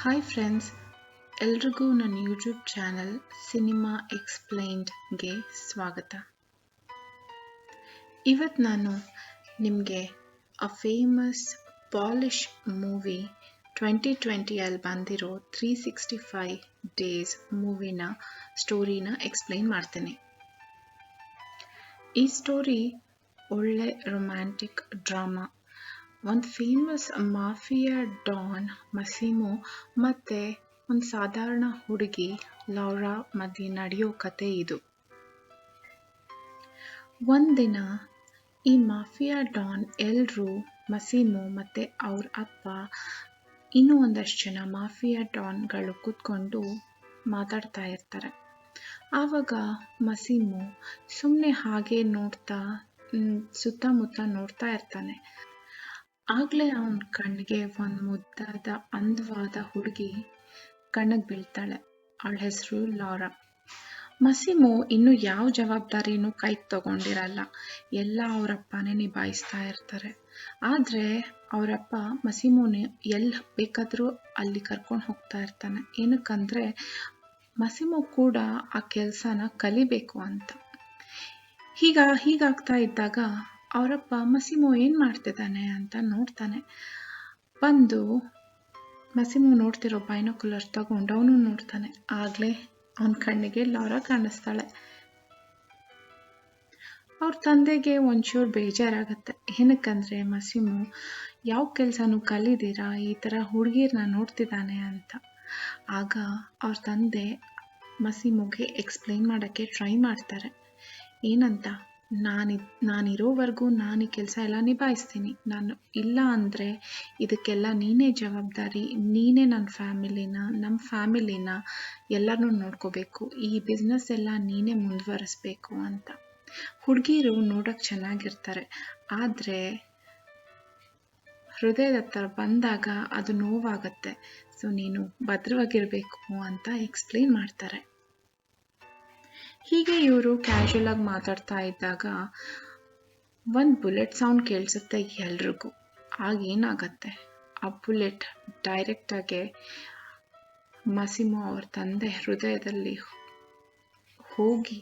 Hi friends, ಎಲ್ರಿಗೂ ನನ್ನ YouTube channel cinema ಎಕ್ಸ್ಪ್ಲೈನ್ಡ್ಗೆ ಸ್ವಾಗತ. ಇವತ್ತು ನಾನು ನಿಮಗೆ ಅ ಫೇಮಸ್ ಪಾಲಿಶ್ ಮೂವಿ 2020 ಬಂದಿರೋ 365 ಡೇಸ್ ಮೂವಿನ ಸ್ಟೋರಿನ ಎಕ್ಸ್ಪ್ಲೈನ್ ಮಾಡ್ತೇನೆ. ಈ ಸ್ಟೋರಿ ಒಳ್ಳೆ ರೊಮ್ಯಾಂಟಿಕ್ ಡ್ರಾಮಾ. ಒಂದು ಫೇಮಸ್ ಮಾಫಿಯಾ ಡಾನ್ ಮಸಿಮೋ ಮತ್ತು ಒಂದು ಸಾಧಾರಣ ಹುಡುಗಿ ಲೌರಾ ಮಧ್ಯೆ ನಡೆಯೋ ಕತೆ ಇದು. ಒಂದಿನ ಈ ಮಾಫಿಯಾ ಡಾನ್ ಎಲ್ಲರೂ ಮಸಿಮೋ ಮತ್ತು ಅವ್ರ ಅಪ್ಪ ಇನ್ನೂ ಒಂದಷ್ಟು ಜನ ಮಾಫಿಯಾ ಡಾನ್ಗಳು ಕೂತ್ಕೊಂಡು ಮಾತಾಡ್ತಾ ಇರ್ತಾರೆ. ಆವಾಗ ಮಸಿಮೋ ಸುಮ್ಮನೆ ಹಾಗೆ ನೋಡ್ತಾ ಸುತ್ತಮುತ್ತ ನೋಡ್ತಾ ಇರ್ತಾನೆ. ಆಗಲೇ ಅವನ ಕಣ್ಣಿಗೆ ಒಂದು ಮುದ್ದಾದ ಅಂದವಾದ ಹುಡುಗಿ ಕಣ್ಣಿಗೆ ಬೀಳ್ತಾಳೆ. ಅವಳ ಹೆಸರು ಲೌರಾ. ಮಸಿಮೋ ಇನ್ನೂ ಯಾವ ಜವಾಬ್ದಾರಿನೂ ಕೈಗೆ ತಗೊಂಡಿರಲ್ಲ, ಎಲ್ಲ ಅವರಪ್ಪನೇ ನಿಭಾಯಿಸ್ತಾ ಇರ್ತಾರೆ. ಆದರೆ ಅವರಪ್ಪ ಮಸಿಮೋನೇ ಎಲ್ಲಿ ಬೇಕಾದರೂ ಅಲ್ಲಿ ಕರ್ಕೊಂಡು ಹೋಗ್ತಾ ಇರ್ತಾನೆ. ಏನಕ್ಕಂದರೆ ಮಸಿಮೋ ಕೂಡ ಆ ಕೆಲಸನ ಕಲಿಬೇಕು ಅಂತ. ಹೀಗಾಗ್ತಾ ಇದ್ದಾಗ ಅವರಪ್ಪ ಮಸಿಮೋ ಏನು ಮಾಡ್ತಿದ್ದಾನೆ ಅಂತ ನೋಡ್ತಾನೆ. ಬಂದು ಮಸಿಮೋ ನೋಡ್ತಿರೋ ಬೈನೋಕ್ಯುಲರ್ ತಗೊಂಡು ಅವನು ನೋಡ್ತಾನೆ. ಆಗಲೇ ಅವನ ಕಣ್ಣಿಗೆ ಲೌರಾ ಕಾಣಿಸ್ತಾಳೆ. ಅವ್ರ ತಂದೆಗೆ ಒಂಚೂರು ಬೇಜಾರಾಗತ್ತೆ. ಏನಕ್ಕಂದರೆ ಮಸಿಮೋ ಯಾವ ಕೆಲಸನೂ ಕಲಿದಿರ ಈ ಥರ ಹುಡುಗಿರನ್ನ ನೋಡ್ತಿದ್ದಾನೆ ಅಂತ. ಆಗ ಅವ್ರ ತಂದೆ ಮಸಿಮೋಗೆ ಎಕ್ಸ್ಪ್ಲೈನ್ ಮಾಡೋಕ್ಕೆ ಟ್ರೈ ಮಾಡ್ತಾರೆ. ಏನಂತ, ನಾನಿರೋವರೆಗೂ ನಾನು ಈ ಕೆಲಸ ಎಲ್ಲ ನಿಭಾಯಿಸ್ತೀನಿ. ನಾನು ಇಲ್ಲ ಅಂದರೆ ಇದಕ್ಕೆಲ್ಲ ನೀನೇ ಜವಾಬ್ದಾರಿ, ನೀನೇ ನಮ್ಮ ಫ್ಯಾಮಿಲಿನ ಎಲ್ಲರನ್ನೂ ನೋಡ್ಕೋಬೇಕು, ಈ ಬಿಸ್ನೆಸ್ ಎಲ್ಲ ನೀನೇ ಮುಂದುವರಿಸ್ಬೇಕು ಅಂತ. ಹುಡುಗಿರು ನೋಡೋಕ್ಕೆ ಚೆನ್ನಾಗಿರ್ತಾರೆ, ಆದರೆ ಹೃದಯದ ಹತ್ರ ಬಂದಾಗ ಅದು ನೋವಾಗತ್ತೆ. ಸೊ ನೀನು ಭದ್ರವಾಗಿರಬೇಕು ಅಂತ ಎಕ್ಸ್ಪ್ಲೈನ್ ಮಾಡ್ತಾರೆ. ಹೀಗೆ ಇವರು ಕ್ಯಾಶುಯಲ್ ಆಗಿ ಮಾತಾಡ್ತಾ ಇದ್ದಾಗ ಒಂದು ಬುಲೆಟ್ ಸೌಂಡ್ ಕೇಳಿಸುತ್ತೆ ಎಲ್ರಿಗೂ. ಆಗೇನಾಗತ್ತೆ, ಆ ಬುಲೆಟ್ ಡೈರೆಕ್ಟಾಗಿ ಮಸಿಮೋ ಅವ್ರ ತಂದೆ ಹೃದಯದಲ್ಲಿ ಹೋಗಿ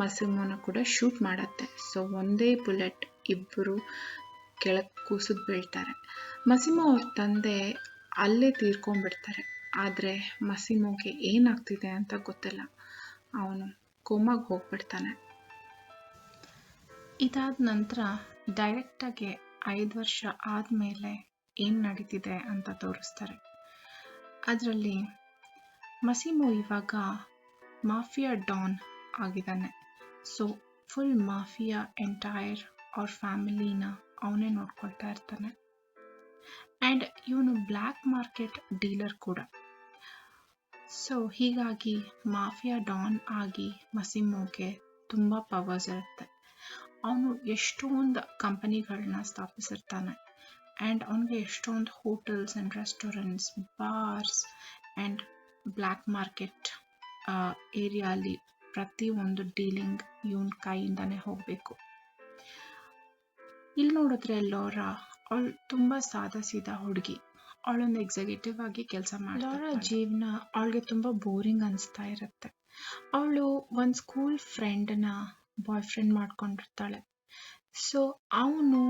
ಮಸಿಮೋನ ಕೂಡ ಶೂಟ್ ಮಾಡತ್ತೆ. ಸೊ ಒಂದೇ ಬುಲೆಟ್ ಇಬ್ಬರು ಕೆಳಗೆ ಕೂಸಿದ್ ಬೀಳ್ತಾರೆ. ಮಸಿಮೋ ಅವ್ರ ತಂದೆ ಅಲ್ಲೇ ತೀರ್ಕೊಂಡ್ಬಿಡ್ತಾರೆ. ಆದರೆ ಮಸಿಮೋಗೆ ಏನಾಗ್ತಿದೆ ಅಂತ ಗೊತ್ತಿಲ್ಲ, ಅವನು ಕೋಮಾಗೆ ಹೋಗ್ಬಿಡ್ತಾನೆ. ಇದಾದ ನಂತರ ಡೈರೆಕ್ಟಾಗಿ 5 ವರ್ಷ ಆದಮೇಲೆ ಏನು ನಡೀತಿದೆ ಅಂತ ತೋರಿಸ್ತಾರೆ. ಅದರಲ್ಲಿ ಮಸಿಮೋ ಇವಾಗ ಮಾಫಿಯಾ ಡಾನ್ ಆಗಿದ್ದಾನೆ. ಸೊ ಫುಲ್ ಮಾಫಿಯಾ ಎಂಟೈರ್ ಅವ್ರ ಫ್ಯಾಮಿಲಿನ ಅವನೇ ನೋಡ್ಕೊಳ್ತಾ ಇರ್ತಾನೆ. ಆ್ಯಂಡ್ ಇವನು ಬ್ಲ್ಯಾಕ್ ಮಾರ್ಕೆಟ್ ಡೀಲರ್ ಕೂಡ. ಸೊ ಹೀಗಾಗಿ ಮಾಫಿಯಾ ಡಾನ್ ಆಗಿ ಮಸಿಮೋಗೆ ತುಂಬ ಪವರ್ಸ್ ಇರುತ್ತೆ. ಅವನು ಎಷ್ಟೊಂದು ಕಂಪನಿಗಳನ್ನ ಸ್ಥಾಪಿಸಿರ್ತಾನೆ. ಆ್ಯಂಡ್ ಅವನಿಗೆ ಎಷ್ಟೊಂದು hotels and restaurants, bars and black market ಏರಿಯಾಲಿ ಪ್ರತಿಯೊಂದು ಡೀಲಿಂಗ್ ಇವನ ಕೈಯಿಂದನೇ ಹೋಗಬೇಕು. ಇಲ್ಲಿ ನೋಡಿದ್ರೆ ಲೌರಾ ಅವಳು ತುಂಬ ಸಾದಾ ಸೀದಾ ಹುಡುಗಿ. ಅವಳೊಂದು ಎಕ್ಸಿಕ್ಯೂಟಿವ್ ಆಗಿ ಕೆಲಸ ಮಾಡ್ತಾಳೆ. ಲೌರಾ ಜೀವನ ಅವಳಿಗೆ ತುಂಬ ಬೋರಿಂಗ್ ಅನಿಸ್ತಾ ಇರುತ್ತೆ. ಅವಳು ಒಂದು ಸ್ಕೂಲ್ ಫ್ರೆಂಡನ್ನ ಬಾಯ್ ಫ್ರೆಂಡ್ ಮಾಡ್ಕೊಂಡಿರ್ತಾಳೆ. ಸೊ ಅವನು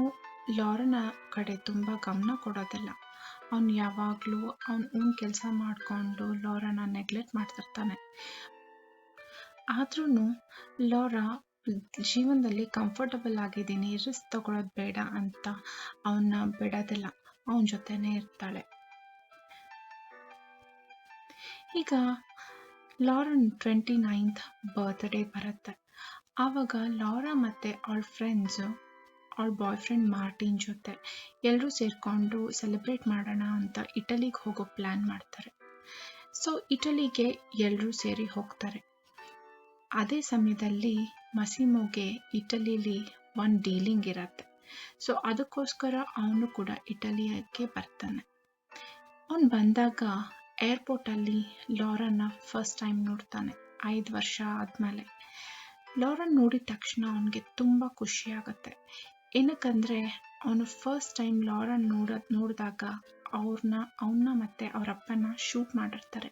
ಲೌರನ ಕಡೆ ತುಂಬ ಗಮನ ಕೊಡೋದಿಲ್ಲ. ಅವನು ಯಾವಾಗಲೂ ಅವನ ಕೆಲಸ ಮಾಡಿಕೊಂಡು ಲೌರನ ನೆಗ್ಲೆಕ್ಟ್ ಮಾಡ್ತಿರ್ತಾನೆ. ಆದ್ರೂ ಲೌರಾ ಜೀವನದಲ್ಲಿ ಕಂಫರ್ಟಬಲ್ ಆಗಿದ್ದೀನಿ, ರಿಸ್ಕ್ ತಗೊಳ್ಳೋದು ಬೇಡ ಅಂತ ಅವನ್ನ ಬಿಡೋದಿಲ್ಲ, ಅವನ ಜೊತೆನೇ ಇರ್ತಾಳೆ. ಈಗ ಲೌರನ್ 29th ಬರ್ತ್ಡೇ ಬರುತ್ತೆ. ಆವಾಗ ಲೌರಾ ಮತ್ತು ಅವಳ ಫ್ರೆಂಡ್ಸು ಅವಳ ಬಾಯ್ ಫ್ರೆಂಡ್ ಮಾರ್ಟಿನ್ ಜೊತೆ ಎಲ್ಲರೂ ಸೇರಿಕೊಂಡು ಸೆಲೆಬ್ರೇಟ್ ಮಾಡೋಣ ಅಂತ ಇಟಲಿಗೆ ಹೋಗೋ ಪ್ಲ್ಯಾನ್ ಮಾಡ್ತಾರೆ. ಸೊ ಇಟಲಿಗೆ ಎಲ್ಲರೂ ಸೇರಿ ಹೋಗ್ತಾರೆ. ಅದೇ ಸಮಯದಲ್ಲಿ ಮಸಿಮೋಗೆ ಇಟಲಿಲಿ ಒಂದು ಡೀಲಿಂಗ್ ಇರತ್ತೆ. ಸೊ ಅದಕ್ಕೋಸ್ಕರ ಅವನು ಕೂಡ ಇಟಲಿಯಕ್ಕೆ ಬರ್ತಾನೆ. ಅವನು ಬಂದಾಗ ಏರ್ಪೋರ್ಟಲ್ಲಿ ಲೌರನ್ನ ಫಸ್ಟ್ ಟೈಮ್ ನೋಡ್ತಾನೆ 5 ವರ್ಷ ಆದಮೇಲೆ. ಲೌರನ್ ನೋಡಿದ ತಕ್ಷಣ ಅವನಿಗೆ ತುಂಬ ಖುಷಿಯಾಗತ್ತೆ. ಏನಕ್ಕಂದರೆ ಅವನು ಫಸ್ಟ್ ಟೈಮ್ ಲೌರನ್ ನೋಡಿದಾಗ ಅವನ್ನ ಮತ್ತು ಅವ್ರ ಅಪ್ಪನ ಶೂಟ್ ಮಾಡಿರ್ತಾರೆ.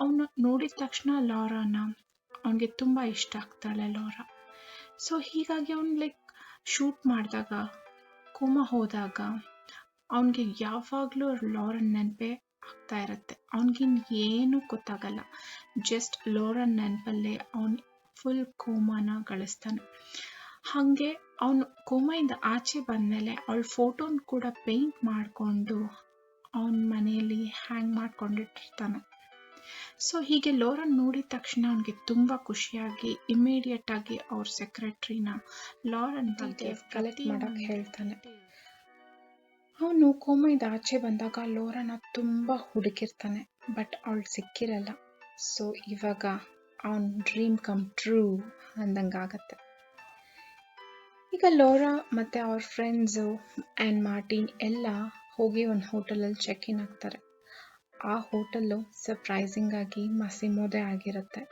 ಅವನ್ನ ನೋಡಿದ ತಕ್ಷಣ ಅವನಿಗೆ ತುಂಬ ಇಷ್ಟ ಆಗ್ತಾಳೆ ಲಾರಾ. ಸೊ ಹೀಗಾಗಿ ಅವ್ನು ಶೂಟ್ ಮಾಡಿದಾಗ ಕೋಮಾ ಹೋದಾಗ ಅವನಿಗೆ ಯಾವಾಗಲೂ ಲಾರನ್ ನೆನಪೇ ಆಗ್ತಾ ಇರುತ್ತೆ. ಅವನಿಗಿನ್ನೇನು ಗೊತ್ತಾಗಲ್ಲ, ಜಸ್ಟ್ ಲಾರನ್ ನೆನಪಲ್ಲೇ ಅವನು ಫುಲ್ ಕೋಮಾನ ಗಳಿಸ್ತಾನೆ. ಹಾಗೆ ಅವನು ಕೋಮಾಯಿಂದ ಆಚೆ ಬಂದಮೇಲೆ ಅವಳ ಫೋಟೋನ ಕೂಡ ಪೇಂಟ್ ಮಾಡಿಕೊಂಡು ಅವನ ಮನೆಯಲ್ಲಿ ಹ್ಯಾಂಗ್ ಮಾಡ್ಕೊಂಡಿಟ್ಟಿರ್ತಾನೆ. ಸೊ ಹೀಗೆ ಲಾರನ್ ನೋಡಿದ ತಕ್ಷಣ ಅವನಿಗೆ ತುಂಬ ಖುಷಿಯಾಗಿ ಇಮಿಡಿಯೇಟ್ ಆಗಿ ಅವ್ರ ಸೆಕ್ರೆಟ್ರಿನ ಲಾರನ್ ಬಗ್ಗೆ ಕಲೆಕ್ಟ್ ಮಾಡಕ್ಕೆ ಹೇಳ್ತಾನೆ. ಅವನು ಕೋಮೆಯಿಂದ ಆಚೆ ಬಂದಾಗ ಲಾರನ ತುಂಬ ಹುಡುಕಿರ್ತಾನೆ, ಬಟ್ ಅವಳು ಸಿಕ್ಕಿರಲ್ಲ. ಸೊ ಇವಾಗ ಅವನ ಡ್ರೀಮ್ ಕಮ್ ಟ್ರೂ ಅಂದಂಗಾಗತ್ತೆ. ಈಗ ಲಾರಾ ಮತ್ತು ಅವ್ರ ಫ್ರೆಂಡ್ಸು ಆ್ಯಂಡ್ ಮಾರ್ಟಿನ್ ಎಲ್ಲ ಹೋಗಿ ಒಂದು ಹೋಟೆಲಲ್ಲಿ ಚೆಕ್ ಇನ್ ಆಗ್ತಾರೆ. ಆ ಹೋಟೆಲ್ಲು ಸರ್ಪ್ರೈಸಿಂಗ್ ಆಗಿ ಮಸಿಮೋದೇ ಆಗಿರುತ್ತೆ.